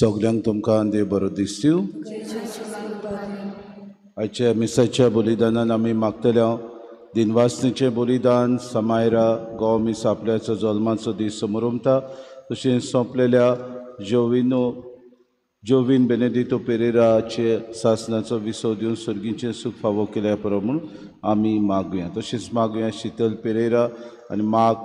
सगल्यांक तुमकां देव बरो दीस दिवं. आयच्या मिसाच्या बलिदानान आमी मागतल्या दिनवासनेचें बलिदान समायरा गो मिस आपल्याचो जल्माचो दीस समोरुमता. तशेंच सोंपलेल्या जोवीन बेनेदितो पेरेराचे सासनाचो विसव दिवन सर्गीचें सूख फावो केल्या पुरो म्हूण आमी मागुया. तशेंच मागुया शीतल पेरेरा आनी माग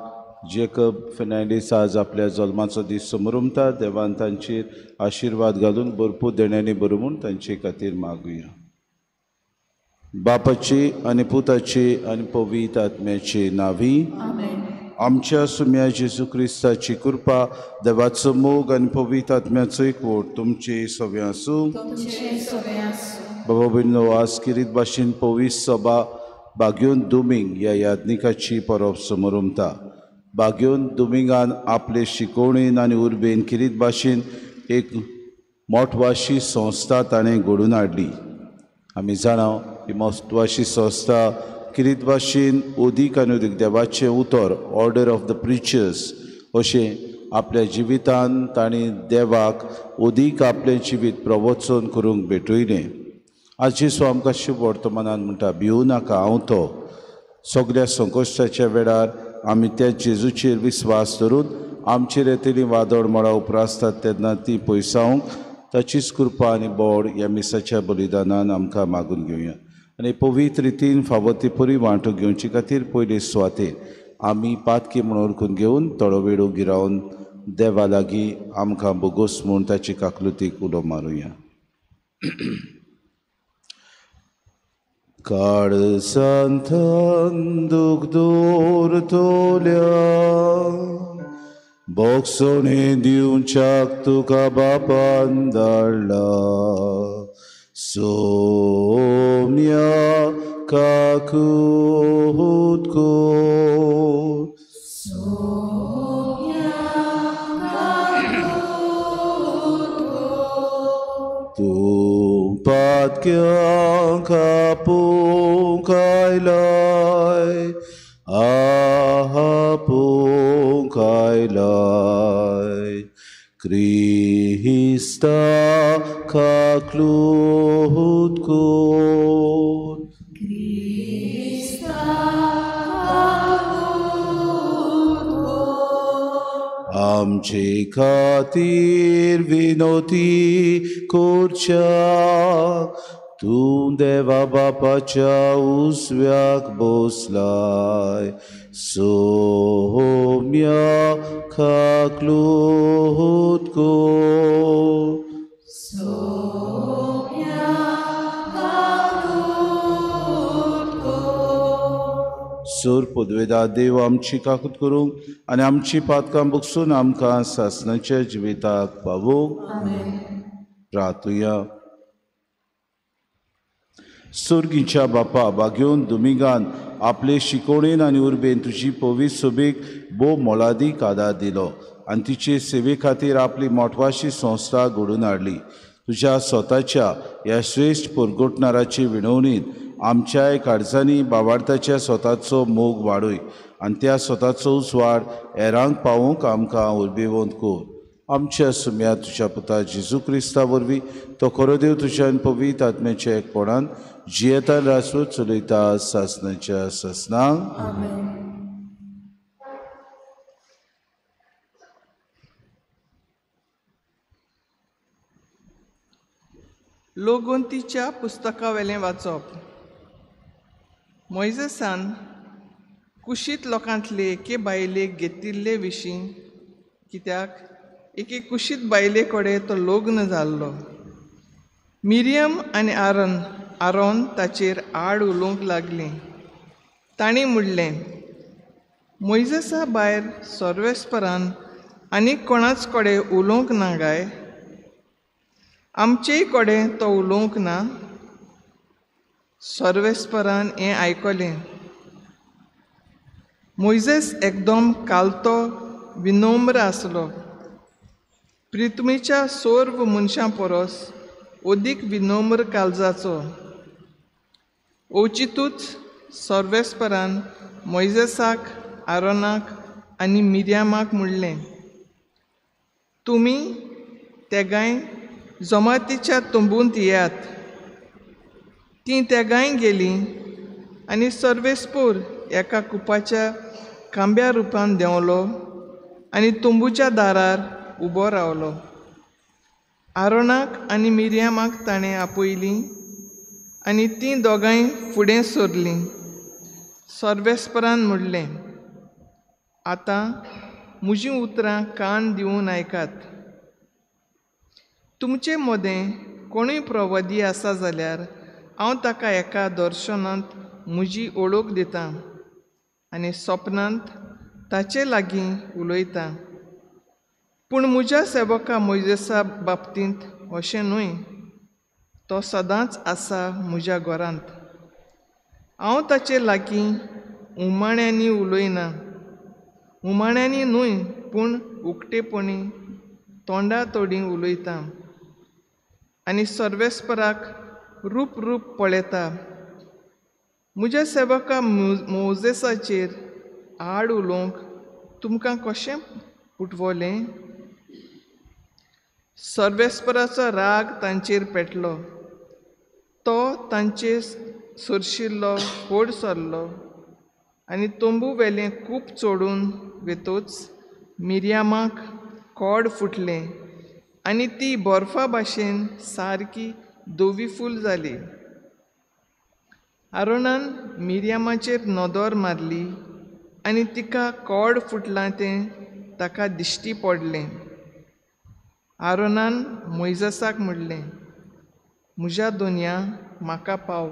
जेकब फेर्नांडीस आज आपल्या जल्माचो दीस समोरुमता. देवान तांचेर आशिर्वाद घालून भरपूर देण्यानी बरो म्हूण तांचे खातीर मागुया. बापाची आनी पुताची आनी पवित्र आत्म्याची नावी. आमच्या सुम्या जेजू क्रिस्ताची कृपा, देवाचो मोग आनी पवित्र आत्म्याचो एकवट तुमचे सगळे आसूं. बाबा भयणो, आज किरीत भाशेन पवित्र सभा बाग्योन दुमिंग ह्या यादनिकाची परब समोरुमता. बाग्योन दुमिंगान आपले शिकोवणेन आनी उर्बेन किरीत भाशेन एक मोठवाशी संस्था ताणें घडोवन हाडली. आमी जाणाव ही म्हत्वाची संस्था किरीत भाशेन अदीक आनी अदीक देवाचें उतर ऑर्डर ऑफ द प्रिचर्स अशें आपल्या जिवितान तांणी देवाक अदीक आपलें जिवीत प्रवचन करूंक भेटयलें. आज जेसू आमकां शुभ वर्तमानान म्हणटा, भिवू नाका, हांव तो. सगळ्या संकश्टाच्या वेळार आमी त्या जेजूचेर विस्वास धरून आमचेर येतली वादळ मळां उपरासतात तेन्ना ती पयसावंक ताचीच कृपा आनी बोड ह्या मिसाच्या बलिदानान आमकां मागून घेवया. आनी पवित्र रितीन फावो ती बरी वांटून घेवचे खातीर पयले सुवातेर आमी पातकी म्हणून घेवन थोडो वेळ गिरावन देवा लागीं आमकां बोगोस म्हूण ताची काकलुतीक उलो मारुया. काळसांतान दूख दूर तोल्या बोगसोणे दिवच्याक तुका बापान धाडला. सोम्या काकूत को तूं पातक्यांक आपूंक आयलाय, आपूंक आयलाय. क्रिस्ता काकलूत कोर, आमचे खातीर विनोती करच्या. तूं देवा बापाच्या उजव्याक बसलाय. सोम्या काकलूत कोर, सोर पदवेदा देव आमची काकूत करूंक आनी आमची पातकां बगसून आमकां सासणाच्या जिविताक पावूंक. प्रार्थुया. सुर्गीच्या बापा, बाग्योन दुमिगान आपले शिकोवणेन आनी उर्बेन तुजी पवित्र सोबेक भोव मोलादीक आदार दिलो आनी तिचे सेवे खातीर आपली मोठवाशी संस्था घडोवन हाडली. तुज्या स्वताच्या ह्या श्रेश्ठ परगोटणाराचे विणवणेन आमच्याय काळजांनी भावार्थाच्या स्वताचो मोग वाडय आनी त्या स्वताचो उजवाड हेरांक पावोवंक आमकां उर्बेवंत कोर. आमच्या सुम्या तुज्या पुता जेजू क्रिस्ता वरवीं तो खरो देव तुज्यान पवित्र आत्म्याच्या एकपणान जियेता रासवत चलयता सासणाच्या सासनांक. लोगोंतीच्या पुस्तका वेलें वाचप. मोइजेसान कुशीत लोकांतले एके बायलेक घेतिल्ले विशीं, कित्याक एके कुशीत बायले कडेन तो लग्न जाल्लो. मिरियम आनी आरोन ताचेर आड उलोवंक लागलीं. तांणी म्हणलें, मोइजेसा भायर सर्वेस्परान आनीक कोणाच कडेन उलोवंक ना काय? आमचेय कडेन तो उलोवंक ना? सर्वेस्परान हें आयकलें. मोइजेस एकदम कालतो विनम्र आसलो. पृथ्वीच्या सर्व मनशां परस अदीक विनम्र काळजाचो. ओचितूच सर्वेस्परान मोइजेसाक, आरोनाक आनी मिरियामाक म्हणलें, तुमी तेगाय जमातीच्या तुंबूंत येयात. तीं तेगाय गेलीं आनी सर्वेस्पूर एका कुपाच्या खांब्या रुपान देंवलो आनी तुंबूच्या दारार उबो रावलो. आरोनाक आनी मिरयामाक ताणें आपयलीं आनी तीं दोगांय फुडें सरलीं. सर्वेस्परान म्हणलें, आतां म्हजीं उतरां कान दिवन आयकात. तुमचे मदें कोणूय प्रवादी आसा जाल्यार हांव ताका एका दर्शनांत म्हजी ओळख दितां आनी सपनांत ताचे लागीं उलयतां. पूण म्हज्या सेवका मोइजेसा बाबतींत अशें न्हय. तो सदांच आसा म्हज्या घरांत. हांव ताचे लागीं उमाण्यांनी उलयना, उमाण्यांनी न्हय पूण उक्तेपणी तोंडा तोंडी उलयतां आनी सर्वेस्पराक रूप पळयता. म्हज्या सेवका मोजेसाचेर आड उलोवंक तुमकां कशें पुटवलें? सर्वेस्पराचो राग तांचेर पेटलो. तो तांचेर सरशिल्लो व्हड सरलो आनी तोंबू वेलें खूब चोडून वेतोच मिरयामाक कोड फुटलें आनी ती बर्फा भाशेन सारकी दोवीफूल जाली. आरोनान मिरयामाचेर नदर मारली आनी तिका कोड फुटलां तें ताका दिश्टी पडलें. आरोनान मोइजेसाक म्हणलें, म्हज्या दोनया म्हाका पाव.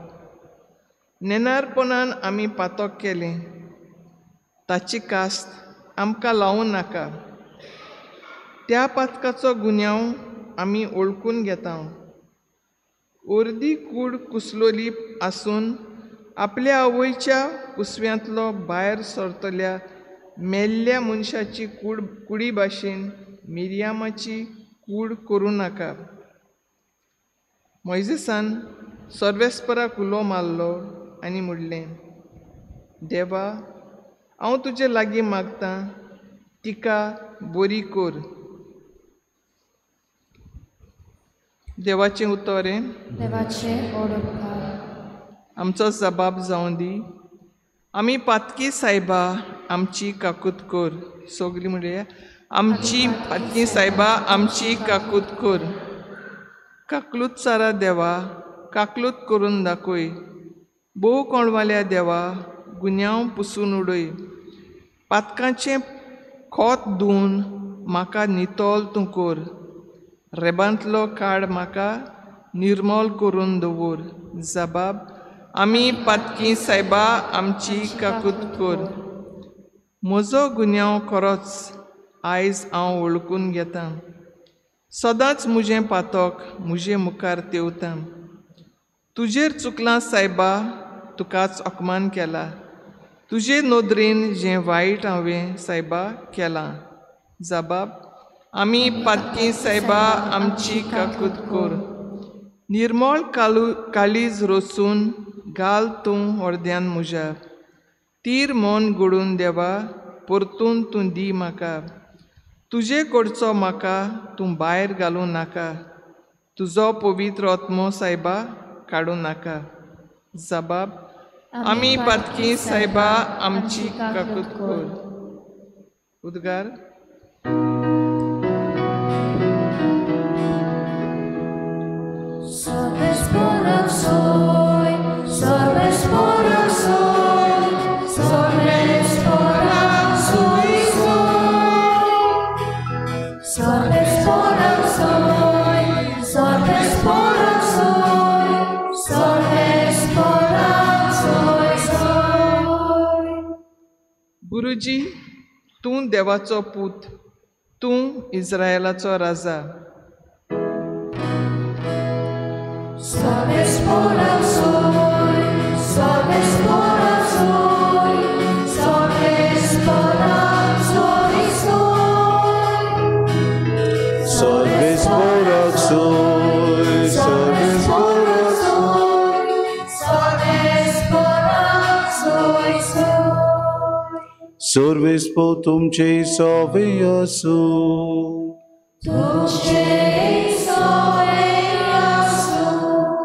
नेनारपणान आमी पातक केलें, ताची कास्त आमकां लावूं नाका. त्या पातकाचो गुन्यांव आमी ओळखून घेता. अर्दी कूड कुसलोली आसून आपल्या आवयच्या कुसव्यांतलो भायर सरतल्या मेल्ल्या मनशाची कुडी भाशेन मिरयामाची कूड करूं नाका. मोइजेसान सर्वेस्पराक उलो मारलो आनी म्हणलें, देवा, हांव तुजे लागीं मागतां, तिका बरी कर. देवाचें उतर आमचो जबाब जावं दी. आमी पातकी सायबा आमची काकूत कर. सगळीं म्हणया, आमची पातकी सायबा आमची काकूत कर. काकलूत सारा देवा, काकलूत करून दाखय. भोव कोणवाल्या देवा, गुन्यांव पुसून उडय. पातकाचें खोत धुवन म्हाका नितोल तूं कर. रेबांतलो काड म्हाका निर्मोल करून दवर. जबाब, आमी पातकी सायबा आमची काकूत कर. म्हजो गुन्यांव खरोच आयज हांव वळखून घेतां. सदांच म्हजें पातक म्हजे मुखार तेवतां. तुजेर चुकलां सायबा, तुकाच अपमान केला. तुजे नदरेन जें वायट हांवें सायबा केलां. जबाब, आमी पातकी सायबा आमची काकूत कर. निर्मळ काळीज रोचून घाल तूं अर्द्यान म्हज्या. तीर मन घडून देवा, परतून तूं दी म्हाका. तुजे कडचो म्हाका तूं भायर घालूं नाका. तुजो पवित्र आत्मो सायबा काडूं नाका. जबाब, आमी पातकी सायबा आमची काकूत कर. उद्गार. गुरुजी, तूं देवाचो पूत, तूं इस्रायलाचो राजा. Sorvespo तुमचे सोवे असो.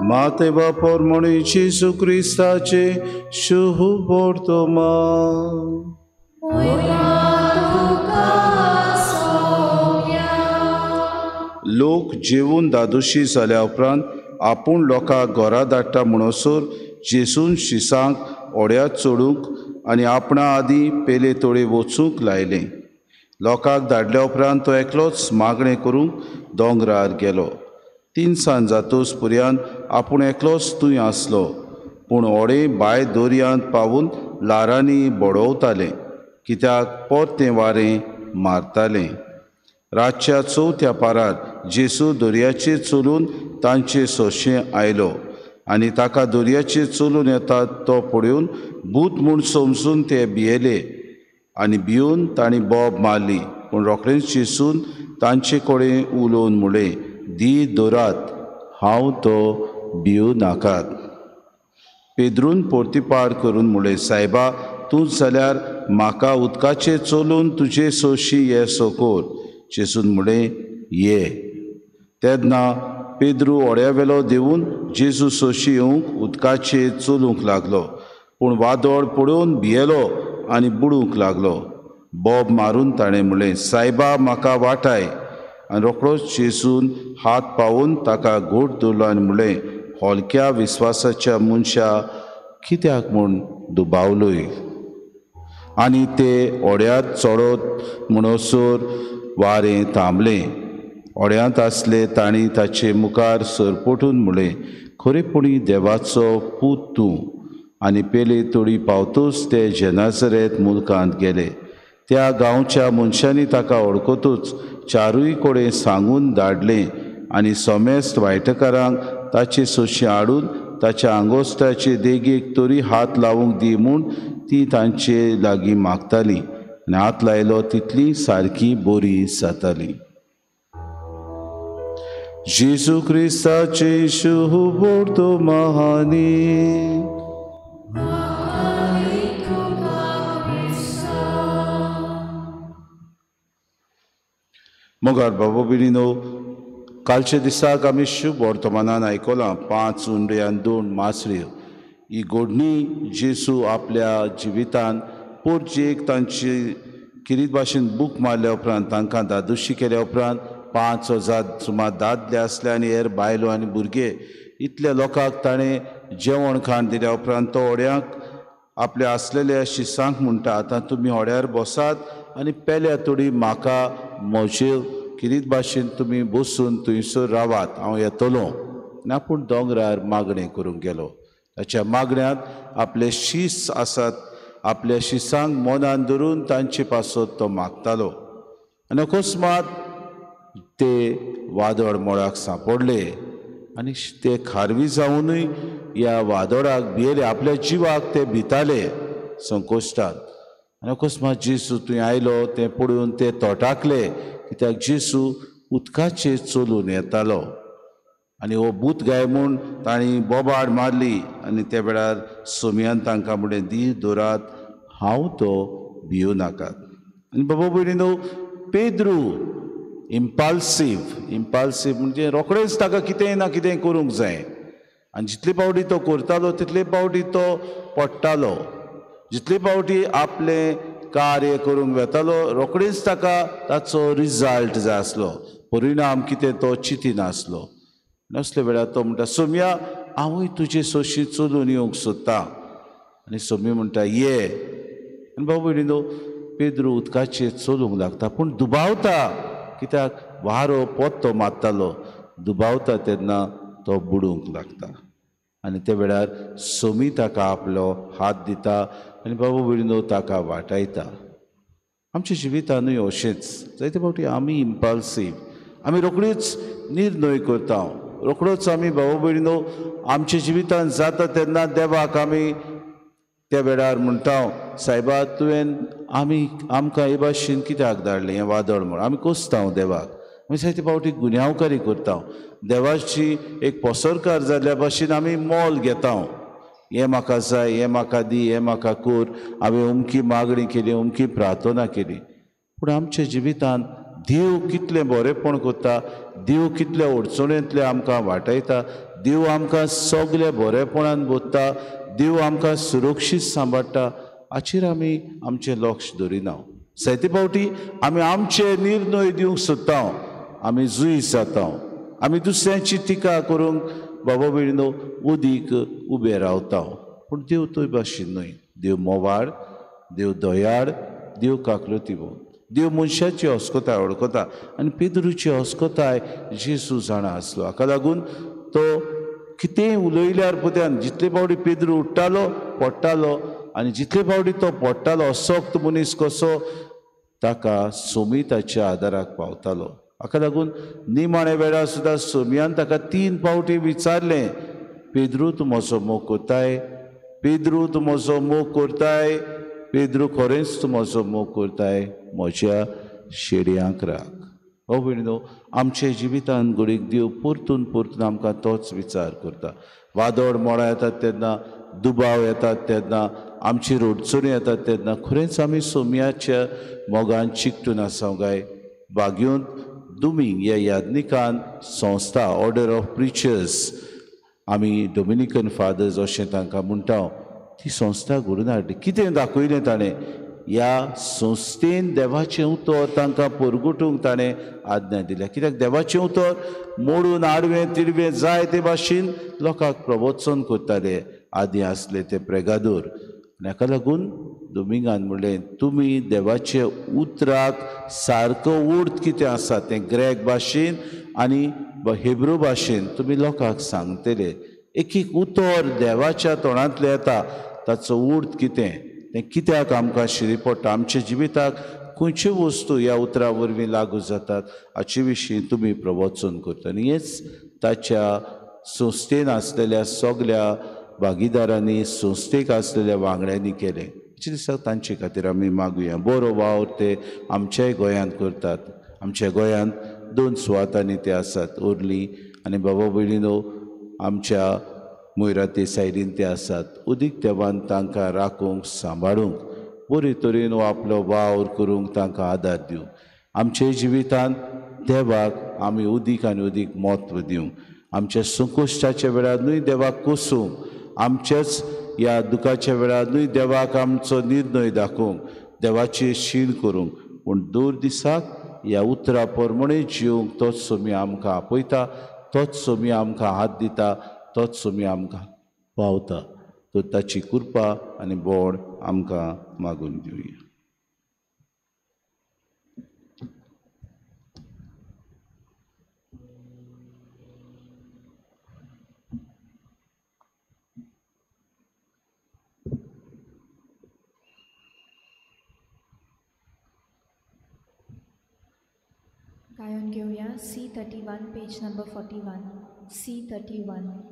Mate vapor monici su Cristace, shuhu portoma. लोक जेवून दादोशी जाल्या उपरांत आपूण लोकांक घरा धाडटा म्हणसर जेसून शिसांक ओड्यात चडूंक आनी आपणा आदीं पेले तोळे वचूंक लायलें. लोकांक धाडल्या उपरांत तो एकलोच मागणें करूंक दोंगरार गेलो. 3 सांज जातूच पुर्यान आपूण एकलोच थंय आसलो, पूण ओडे भायर दर्यांत पावून ल्हारांनी बडोवताले, कित्याक परतें वारें मारतालें. रातच्या 4थ्या पारार जेसू दर्याचेर चलून तांचे सोंशें आयलो आनी ताका दर्याचेर चलून येता तो पळोवन भूत म्हूण समजून ते भियेले आनी भिवन तांणी बोब मारली. पूण रोखडेंच जेसून तांचे कडेन उलोवन म्हणलें, दी दोरात, हांव तो भिवू नाकात. पेद्रून पोर्तिपाड करून म्हणलें, सायबा, तूंच जाल्यार म्हाका उदकाचेर चलून तुजे सोशी येसो कोर. जेसून म्हणलें, ये. तेन्ना पेद्रू ओड्यावेलो देवून जेजू सोशी येवंक उदकाचेर चलूंक लागलो, पूण वादळ पळोवन भियेलो आनी बुडूंक लागलो. बोब मारून ताणें म्हणलें, सायबा, म्हाका वाटाय. आनी रोखडोच जेसून हात पावून ताका घोट धरलो आनी म्हणलें, होलक्या विस्वासाच्या मनशा, कित्याक म्हूण दुबावलोय. आनी ते ओड्यांत चडत म्हणसर वारें थांबलें. ओड्यांत आसले तांणी ताचे मुखार सरपटून म्हणलें, खरेपणी देवाचो पूत तूं. आनी पेले तोळी पावतूच ते जेनाझरेत मुल्कांत गेले. त्या गांवच्या मनशांनी ताका वळखतूच चारूय कडेन सांगून धाडलें आनी सोमेस्त वायटकारांक ताचे सोशी हाडून ताच्या आंगोस्ताचे देगेक तरी हात लावूंक दी म्हूण ती तांचे लागीं मागतालीं. आनी हात लायलो तितली सारकी बरी जाताली. जेजू क्रिस्ताचे शुभ तो महानी. मोगार बाबा बिणीनो, कालच्या दिसाक आमी शुभ वर्तमानान आयकलां 5 उंडे आनी 2 मासऱ्यो. ही घडणी जेजू आपल्या जिवितान पोरचेक तांची किरीत भाशेन बूक मारल्या उपरांत तांकां दादोशी केल्या उपरांत 5,000 सुमार दादले आसले आनी हेर बायलो आनी भुरगे इतल्या लोकांक ताणें जेवण खाण दिल्या उपरांत तो ओड्यांक आपल्या आसलेल्या शिसांक म्हणटा, आतां तुमी ओड्यार बसात आनी पेल्या तोडी म्हाका म्हजे किरीत भाशेन तुमी बसून थंयसर रावात, हांव येतलो. ना पूण दोंगरार मागणें करूंक गेलो. ताच्या मागण्यांत आपले शीस आसात, आपल्या शिसांक मनान धरून तांचे पासत तो मागतालो. आनी अकस्मात ते वादळ मोळाक सांपडले आनी ते खारवी जावनूय ह्या वादळाक भियेले, आपल्या जिवाक ते भिताले संकोश्टान. आनी अकस्मात जेजू थंय आयलो तें पळोवन ते तोटाकले, कित्याक जेजू उदकाचेर चलून येतालो. आनी हो भूत गाय म्हूण तांणी बोबाड मारली आनी त्या वेळार सोमयान तांकां म्हणलें, दी दोरात, हांव तो भिवू नाकात. आनी बाबा भयणीनो, पेद्रू इम्पाल्सीव म्हणजे रोखडेच ताका कितेंय ना कितेंय करूंक जाय. आनी जितले फावटी तो करतालो तितले फावटी तो पडटालो. जितले फावटी आपलें कार्य करूंक वेतालो रोखडेच ताका ताचो रिजल्ट जाय आसलो, परिणाम कितें तो चिंतिनासलो. नसले वेळार तो म्हणटा, सोम्या, हांवूय तुजे सोशी चलून येवंक सोदतां. आनी सोमी म्हणटा, ये. आनी बाबा भयणीनो, पेद्रू उदकाचेर चलूंक लागता, पूण दुबावता, कित्याक वारो पोत्तो मारतालो. दुबावता तेन्ना तो बुडूंक लागता. आनी त्या वेळार सोमी ताका आपलो हात दिता आनी बाबा भयणीनो ताका वाटायता. आमच्या जिवितानूय अशेंच जायते फावटी आमी इम्पल्सीव, आमी रोखडीच निर्णय करता. रोखडोच आमी बाबा भयणीनो आमच्या जिवितान जाता तेन्ना देवाक आमी त्या वेळार म्हणटा, सायबा, तुवें आमकां हे भाशेन कित्याक धाडलें हें वादळ म्हूण. आमी कोसता देवाक. आमी जायते फावटी गुन्यांवकारी करता. देवाची एक पसरकार जाल्ल्या भाशेन आमी मोल घेता. हें म्हाका जाय, हें म्हाका दी, हें म्हाका कर, हांवें अमकी मागणी केली, अमकी प्रार्थना केली. पूण आमच्या जिवितान देव कितलें बरेंपण करता, देव कितल्या अडचणींतले आमकां वाटयता, देव आमकां सगल्या बरेपणान बोधता, देव आमकां सुरक्षीत सांबाळटा, हाचेर आमी आमचें लक्ष दवरिना. जायते फावटी आमी आमचे निर्णय दिवंक सोदता, आमी जुईस जाता, आमी दुसऱ्यांची टिका करूंक बाबा भयणीनो उदीक उबे रावता. पूण देव ते भाशेन न्हय. देव मोवाळ, देव दयाळ, देव काकलुतीवो, देव मनशाची अस्कोताय वळखता. आनी पेद्रूची अस्कोताय जेजू जाणा आसलो. हाका लागून तो कितेंय उलयल्यार पुत्यान जितले फावटी पेद्रू उठ्ठालो पडटालो, आनी जितले फावटी तो पडटालो अशक्त मनीस कसो ताका सोमी ताच्या आदाराक पावतालो. हाका लागून निमाणे वेळार सुद्दां सोमयान ताका 3 फावटी विचारलें, पेद्रू तूं म्हजो मोग करताय? पेद्रू तूं म्हजो मोग करताय? पेद्रू खरेंच तूं म्हजो मोग करताय? म्हज्या शेडयांक राख. हो भयणीनो, आमचे जिवितांत घडीक देव परतून परतून आमकां तोच विचार करता. वादळ मोडां येतात तेन्ना, दुबाव येतात तेन्ना, आमचेर अडचणी येतात तेन्ना खरेंच आमी सोमयाच्या मोगान चिकटून आसां काय? बागयूंत दुमिंग ह्या यादनिकान संस्था ऑर्डर ऑफ प्रिचर्स, आमी डॉमिनिकन फादर्स अशें तांकां म्हणटा, ती संस्था घडून हाडली. कितें दाखयलें ताणें? ह्या संस्थेन देवाचें उतर तांकां परगटूंक ताणें आज्ञा दिल्या. कित्याक देवाचें उतर मोडून आडवें तिडवें जाय ते भाशेन लोकांक प्रवचन करताले आदी आसले ते प्रेगादोर. हाका लागून दोमिंगान म्हणलें, तुमी देवाचे उतराक सारको अर्थ कितें आसा तें ग्रेक भाशेन आनी हेब्रू भाशेन तुमी लोकांक सांगतले. एक एक उतर देवाच्या तोंडांतलें येता, ताचो अर्थ कितें, तें कित्याक आमकां शिरी पडटा, आमच्या जिविताक खंयच्यो वस्तू ह्या उतरा वरवीं लागू जातात हाचे विशीं तुमी प्रवचन करता. आनी हेंच ताच्या संस्थेन आसलेल्या सगल्या भागीदारांनी, संस्थेक आसलेल्या वांगड्यांनी केलें. हाचे दिसाक तांचे खातीर आमी मागुया. बरो वावर ते आमच्याय गोंयांत करतात. आमच्या गोंयांत 2 सुवातांनी ते आसात, ओर्ली आनी बाबा भयणीनो आमच्या मोयराते सायडीन ते आसात. उदीक देवान तांकां राखूंक सांबाळूंक बरे तरेन हो आपलो वावर करूंक तांकां आदार दिवं. आमचे जिवितांत देवाक आमी उदीक आनी उदीक म्हत्व दिवं. आमच्या संकोश्टाच्या वेळार न्हय देवाक कोसूंक, आमच्याच ह्या दुखाच्या वेळार न्हय देवाक आमचो निर्णय दाखोवंक, देवाची शीण करूंक, पूण दर दिसाक ह्या उतरा प्रमाणे जिवंक तोच सोमी आमकां आपयता, तोच सोमी आमकां हात दिता, तोच सोमी आमकां पावता. तो ताची कृपा आनी बोड आमकां मागून दिवया. गायन घेऊया C31, पेज नंबर 41. C31.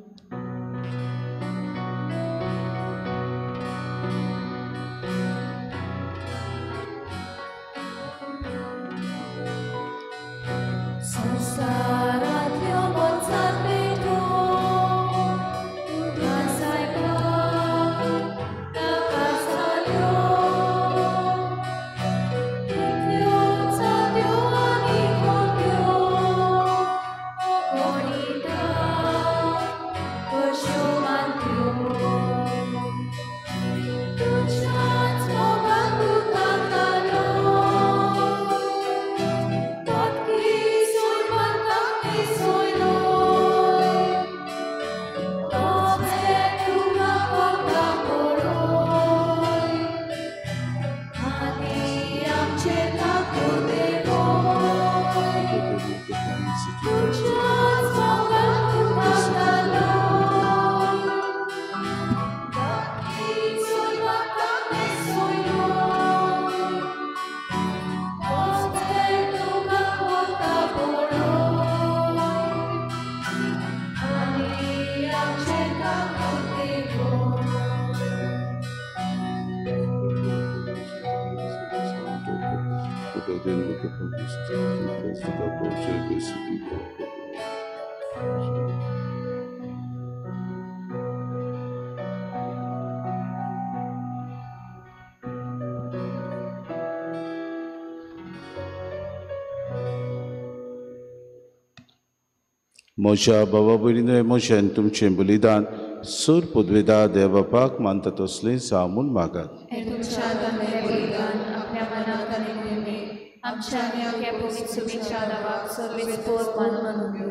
म्हज्या भावा भयणीनो म्हज्यान तुमचें बलिदान सूर पदवेदा देवबापाक मानता तसलें जावं म्हूण मागात. हे तुमच्या धर्मेले बलिदान आपल्या मनात आनी कुडीमेक आमच्या नेवक्या पवित्र सुबेच्या नावाक सर्वेस्पोर मानून घेऊ.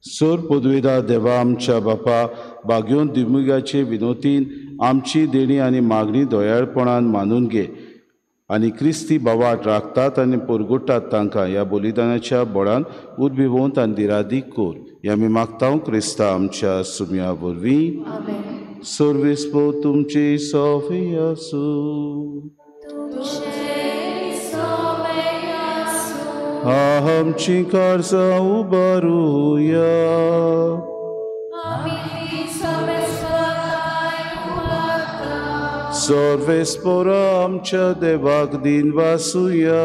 सूर पदवेदा देवा आमच्या बापा बाग्योन दिमुगाचे विनोतीन आमची देणी आनी मागणी दोयाळपणान मानून घे आनी क्रिस्ती भावाट राखतात आनी परगुडटात तांकां ह्या बलिदानाच्या बोडान उदबिवंत आनी दिरादीक कोर. हे आमी मागता क्रिस्ता आमच्या सुम्या वरवीं. आमेन. सर्वेस्पो तुमची सवय आसूं. आमची काळजां उबारुया. सर्वेस्पोरा आमच्या देवाक दिन वासुया.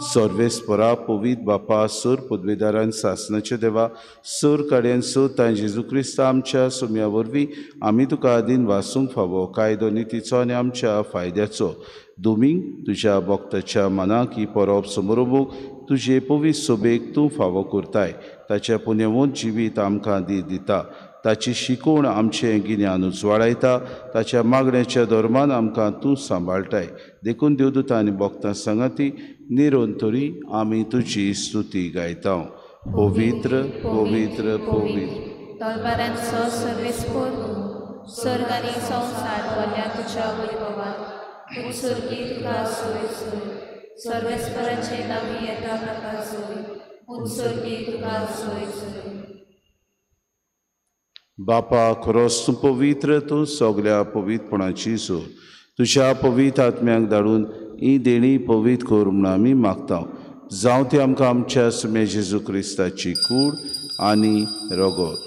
सर्वेस्परा पवित बापा सूर पदवेदारान सासनाचे देवा सूर काड्यान सूर तां जेजू क्रिस्त आमच्या सुम्या वरवीं आमी तुका आदीन वासूंक फावो कायदो नितीचो आनी आमच्या फायद्याचो दुमींग तुज्या भक्ताच्या मनाक ही परब समोरोबूक तुजे पवित्र सोबेक तूं फावो करताय. ताच्या पुण्यवंत जिवीत आमकां दिता. ताची शिकवण आमचें गिन्यान उजवाडायता. ताच्या मागण्याच्या धर्मान आमकां तूं सांबाळटाय. देखून देवदूत आनी भक्तां सांगाती निरंतरी आमी तुजी स्तुती गायता. पवित्र पवित्र पवित्र तलवारांचो सर्वेस्पोर सर्ग आनी संवसार भरल्या तुज्या वैभवान उत्सर्गी तुका सोय सोय. सर्वेस्पराचे नावी येता ताका सोय. उत्सर्गी तुका सोय सोय. बापा खरोच तूं पवित्र. तूं सगल्या पवित्रपणाची सोय तुज्या पवित्र आत्म्याक धाडून ही देणी पवित्र कर म्हूण आमी मागता. जावं ती आमकां आमच्या सुम्या जेजू क्रिस्ताची कूड आनी रगत.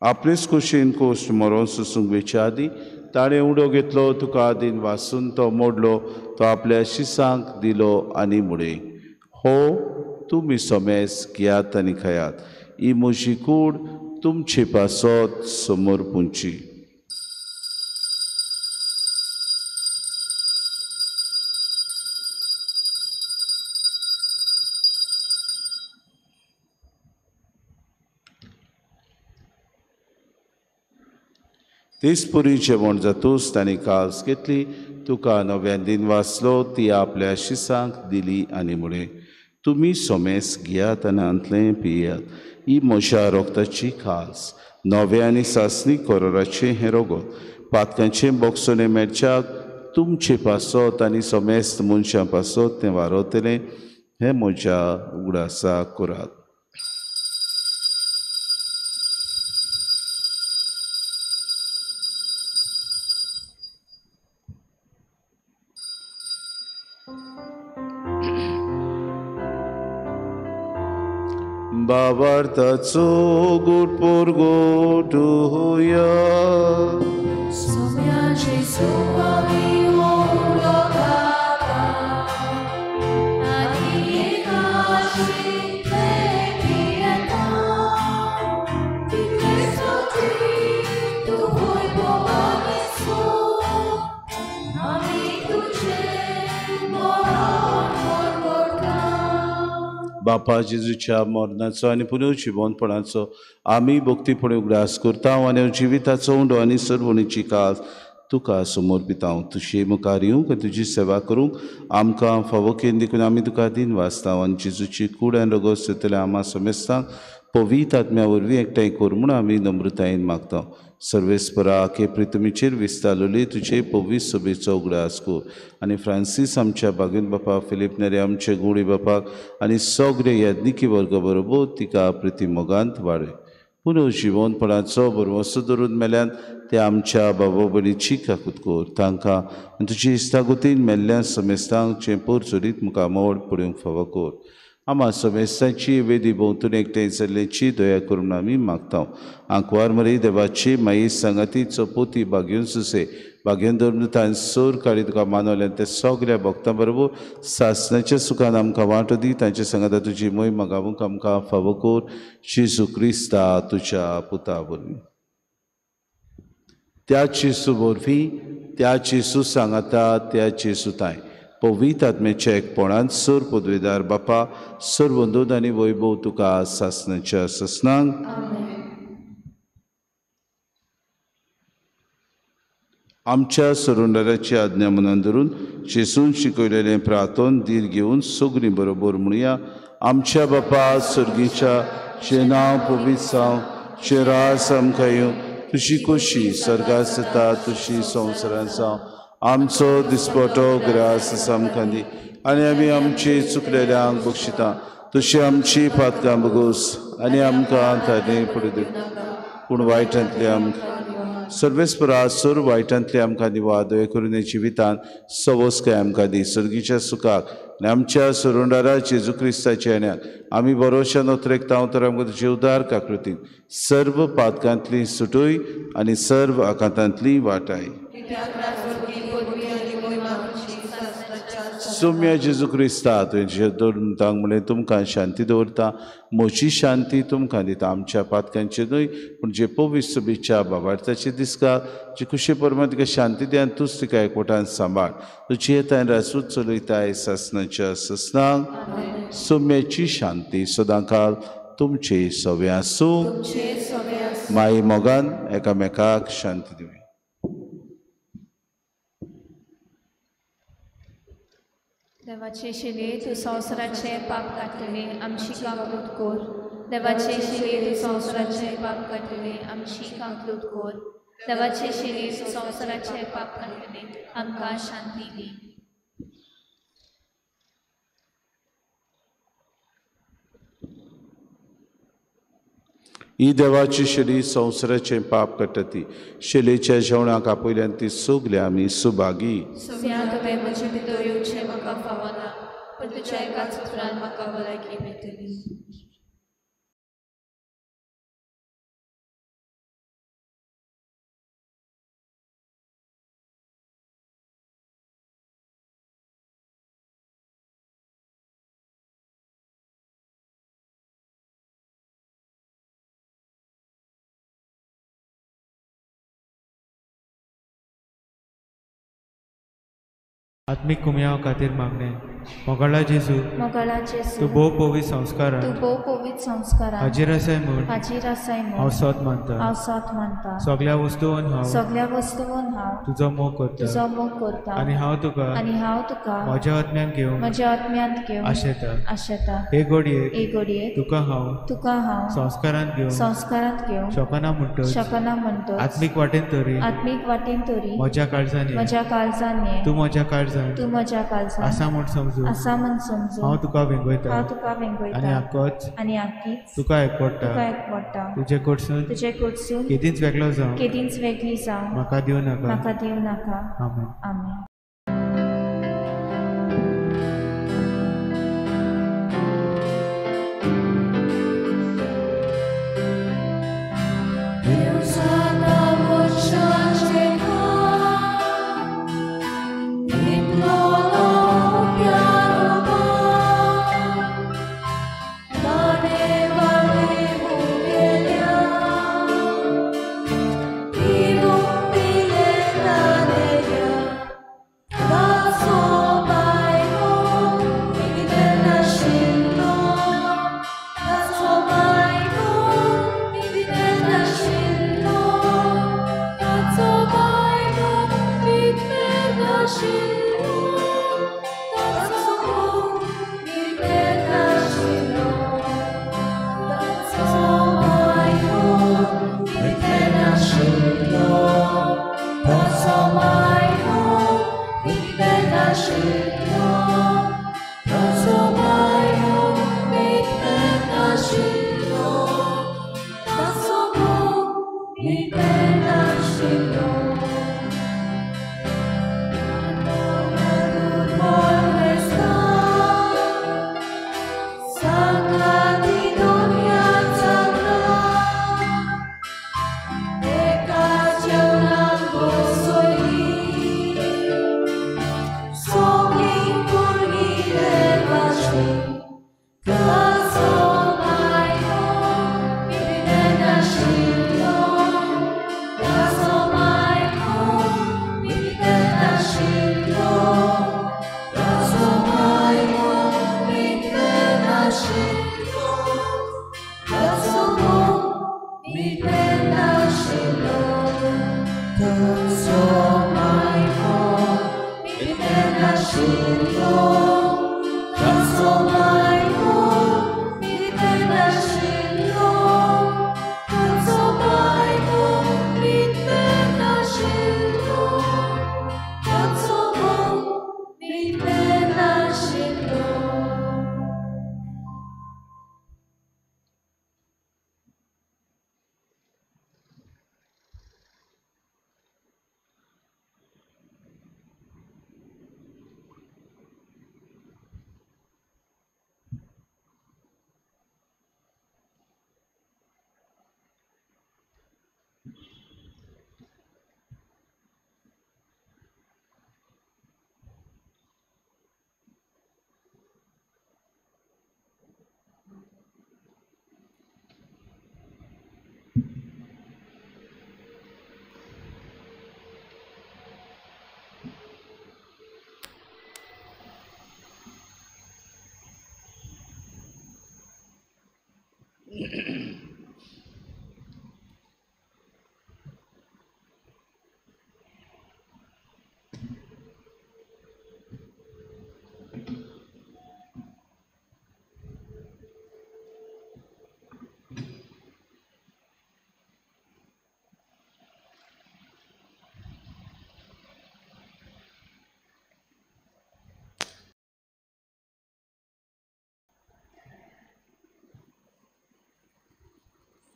आपलेच कुशीन कोश्ट मरोन सुसूंक वेच्या आदी ताणें उडो घेतलो तुका आदीन वासून तो मोडलो तो आपल्या शिसांक दिलो आनी मुडे हो तुमी सोमेस घेयात आनी खयात. ही म्हजी कूड तुमचे पासत समोर पुंची. दिसपुरी जेवण जातूच तांणी कास घेतली तुका नव्यान दिन वाचलो ती आपल्या शिसांक दिली आनी मुळे तुमी सोमेस घेयात आनी अंतलें पियात. ही म्हज्या रोगताची खास नवे आनी सासणी कोरोराचें हें रगत पातकांचें बोगसोने मेळच्याक तुमचे पासत आनी सोमेस्त मनशां पासत तें वारयतलें हें म्हज्या उगडासाक करात. बाबार्थाचो गोड पोरगोट होया. बापा जेजूच्या मरणाचो आनी पुनर्जिवनपणाचो आमी भक्तीपणे उगडास करता आनी जिविताचो उंडो आनी सर्वणीची कास तुका समर्पिता. तुजे मुखार येवंक आनी तुजी सेवा करूंक आमकां फावो केन देखून आमी तुका दिन वाचता आनी जेजूची कूड आनी रगत सुतले आमा समेस्तांक पवित्र आत्म्या वरवीं एकठांय कर म्हूण आमी नम्रतायेन मागता. सर्वेस्परा के प्रितमीचेर विस्तारलेली तुजे पवित्र सभेचो उगडास कर आनी फ्रांसीस आमच्या बागेन बापा फिलीप नेरे आमचे गुडी बापाक आनी सगळे याज्ञिकी वर्ग बरोबर तिका प्रिती मोगांत वाडय. पुनर्जिवनपणाचो बरवंसो धरून मेल्यान ते आमच्या बाबा भयणीची काकूत कर तांकां आनी तुजी इश्टागुतीन मेल्ल्या समेस्तांक चेंपूर चोरीत मुखामोड पडूंक फावो कर. आमा समेस्तांची वेदी भोंवतून एकठांय जाल्ल्याची दया करून आमी मागता. आंकवार मरी देवाची माई सांगाती चोपोती बागेवन सुसे बागेवन धरून तांचे सोर काडी तुका मानवल्यान ते सगळ्या भक्तां बरोबर सासणाच्या सुखान आमकां वांटो दी. तांचे सांगाता तुजी मोहीम मागावूंक आमकां फावो कर. जेजू क्रिस्ता तुज्या पुता वरवीं त्या जेजू वरवीं त्या जेजू सांगाता त्या जेजू ताय पवित्र आत्म्याच्या एकपणान सर पदवीदार बापा सर वंदोद आनी वैभव तुका सासणाच्या ससनांक आमच्या सरोंडाराची आज्ञा मनान धरून जेसून शिकयलेलें प्रार्थन धीर घेवन सगळीं बरोबर म्हणुया. आमच्या बापा सर्गीच्या जे नांव पवित्र जावं, जे रास आमकां येवं, तुजी खोशी सर्गार जाता तुजी संवसारांत जावं. आमचो दिसपटो ग्रास आमकां दी आनी आमी आमची चुकलेल्यांक बक्षिता. तशी आमची पातकां बगोस आनी आमकां थाने पडू पूण वायटांतले आमकां सर्वेस्परा सर वायटांतले आमकां दिवा दये करून जिवितान सवस काय आमकां दी. सर्गीच्या सुखाक आनी आमच्या सरोंडारा जेजू क्रिस्ताच्या येण्याक आमी बरोवशान उतरेकता तर आमकां जीवदार काकृतीन सर्व पातकांतली सुटोय आनी सर्व आकांतांतली वाटाय. सौम्य जेजू क्रिस्ता तुवें धरून तांक म्हणलें तुमकां शांती दवरता, म्हजी शांती तुमकां दिता. आमच्या पातकांचे न्हय पूण जे पवित्र बिच्या बाबार्थाचे दिसका जी खुशी परमा तिका शांती दी आनी तूंच तिका एकवटान सांबाळ. तुजी येताय रासूच चलयताय सासणाच्या ससनांक सौम्याची शांती सदांकाल तुमचे सवे आसूं. माई मोगान एकामेकाक शांती दिवं. देवाचे शिले तूं संवसाराचे पाप काडटले आमची कांकूट कोर. देवाचे शिले तूं संवसाराचे पाप काडटले आमची कांकूट कोर. देवाचे शिले तूं संवसाराचे पाप काडटले आमकां शांती दी. ही देवाची शिली संवसाराचे पाप काडटा ती. शिलेच्या जेवणाक आपयल्यान ती सगले आमी सुभागी. सुम्या तुवें म्हजे भितर येवचें म्हाका फावना, पूण तुज्या एकाच उतरान म्हाका भलायकी मेळटली. आत्मिक कुमयाव खातीर मागणे. मोगाळा जेजू तूं भोव पवित्र संस्कारान हाजीर आसाय म्हूण हांव सत मानता. सगळ्या वस्तूंवन हांव तुजो मोग करता आनी हांव तुका म्हज्या आत्म्यांत घेवन आशेता. हे घडयेक तुका हांव संस्कारांत घेवन शकना म्हणटच आत्मीक वाटेन तरी म्हज्या काळजांनी तूं म्हज्या काळजांत आसा म्हूण समजून हांव तुका वेंगयता आनी आख्खीच तुका एकवडटा. तुजे कडसून केदींच वेगळी जावं म्हाका दिवं नाका. आमेन.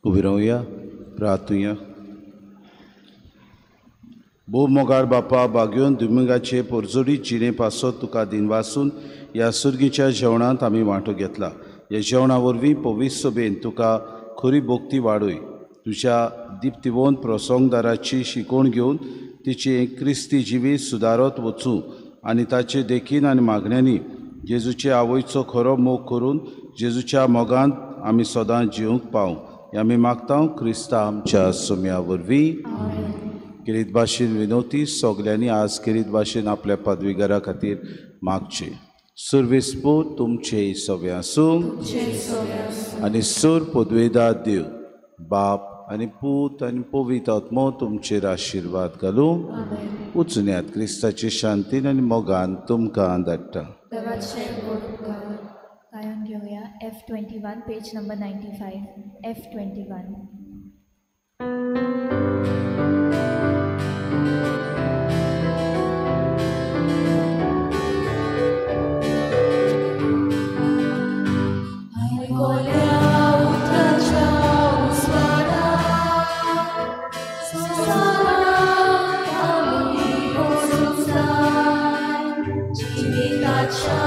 उबी रावया, प्रार्थुया. भोव मोगाळ बापा, बागयोन दुमिंगाचे पोरजोडी जिणे पासत तुका दिनवासून ह्या सुर्गीच्या जेवणांत आमी वांटो घेतला. ह्या जेवणा वरवीं पवित्र सभेन तुका खरी भोक्ती वाडोय. तुज्या दिप्तिवंत प्रसंगदाराची शिकवण घेवन तिचे क्रिस्ती जिवीत सुदारत वचूं आनी ताचे देखीन आनी मागण्यांनी जेजूचे आवयचो खरो मोग करून जेजूच्या मोगांत आमी सदां जिवंक पावूं. हें आमी मागता क्रिस्ता आमच्या सोम्या वरवीं. किरीत भाशेन विनोती सगल्यांनी आज किरीत भाशेन आपल्या पदवीगारा खातीर मागचे. सर्वेस्पो तुमचे सवे आसूं आनी सर पदवेदार देव बाप आनी पूत आनी पवित्र आत्मो तुमचेर आशिर्वाद घालूं. उचन्यात क्रिस्ताचे शांतीन आनी मोगान तुमकां धाडटा. कायन घेऊया F21 page number 95. F21. Cha